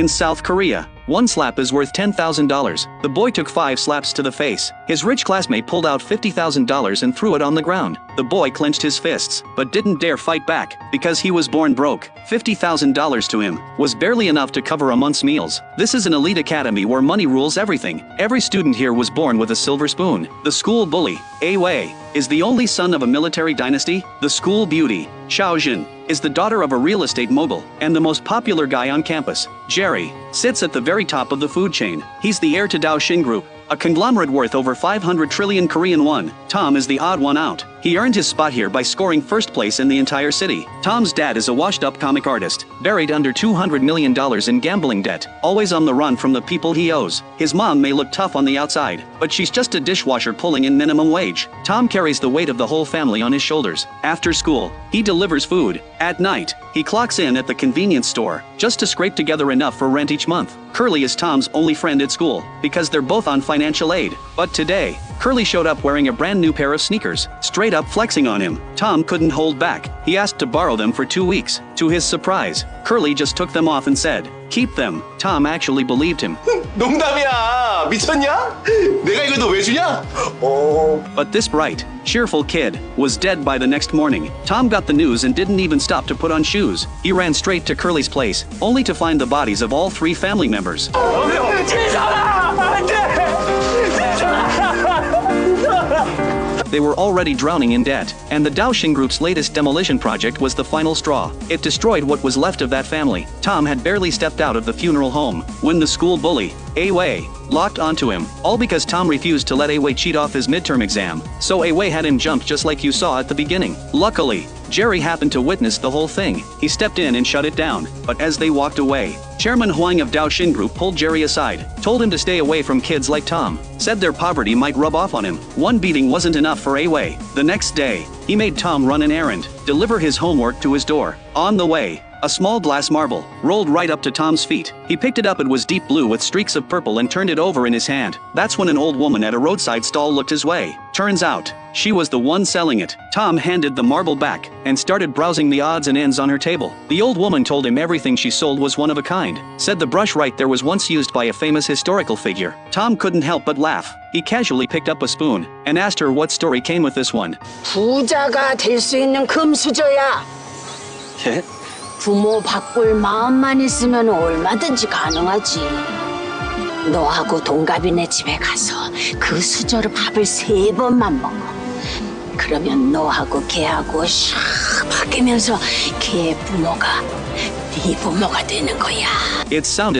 In South Korea, one slap is worth $10,000. The boy took 5 slaps to the face. His rich classmate pulled out $50,000 and threw it on the ground. The boy clenched his fists, but didn't dare fight back, because he was born broke. $50,000 to him was barely enough to cover a month's meals. This is an elite academy where money rules everything. Every student here was born with a silver spoon. The school bully, A-Wei, is the only son of a military dynasty. The school beauty, Xiaojun, is the daughter of a real estate mogul, and the most popular guy on campus, Jerry, sits at the very top of the food chain. He's the heir to Daoxin Group, a conglomerate worth over 500 trillion Korean won. Tom is the odd one out. He earned his spot here by scoring first place in the entire city. Tom's dad is a washed-up comic artist, buried under $200 million in gambling debt, always on the run from the people he owes. His mom may look tough on the outside, but she's just a dishwasher pulling in minimum wage. Tom carries the weight of the whole family on his shoulders. After school, he delivers food. At night, he clocks in at the convenience store, just to scrape together enough for rent each month. Curly is Tom's only friend at school, because they're both on financial aid. But today, Curly showed up wearing a brand new pair of sneakers, straight up flexing on him. Tom couldn't hold back. He asked to borrow them for 2 weeks. To his surprise, Curly just took them off and said, "Keep them." Tom actually believed him. 농담이야. 미쳤냐? 내가 이걸 너 왜 주냐? But this bright, cheerful kid was dead by the next morning. Tom got the news and didn't even stop to put on shoes. He ran straight to Curly's place, only to find the bodies of all 3 family members. They were already drowning in debt, and the Daoxin Group's latest demolition project was the final straw. It destroyed what was left of that family. Tom had barely stepped out of the funeral home when the school bully, A-Wei, locked onto him, all because Tom refused to let A-Wei cheat off his midterm exam. So A-Wei had him jumped just like you saw at the beginning. Luckily, Jerry happened to witness the whole thing. He stepped in and shut it down, but as they walked away, Chairman Huang of Daoxin Group pulled Jerry aside, told him to stay away from kids like Tom, said their poverty might rub off on him. One beating wasn't enough for A-Wei. The next day, he made Tom run an errand, deliver his homework to his door. On the way, a small glass marble rolled right up to Tom's feet. He picked it up. It was deep blue with streaks of purple and turned it over in his hand. That's when an old woman at a roadside stall looked his way. Turns out, she was the one selling it. Tom handed the marble back and started browsing the odds and ends on her table. The old woman told him everything she sold was one of a kind. Said the brush right there was once used by a famous historical figure. Tom couldn't help but laugh. He casually picked up a spoon and asked her what story came with this one. 부자가 될 수 있는 금수저야. 예? 부모 바꿀 마음만 있으면 얼마든지 가능하지. 너하고 동갑이네 집에 가서 그 수저로 밥을 3번만 먹어. 그러면 너하고 걔하고 샥 바뀌면서 걔 부모가 네 부모가 되는 거야. It sounded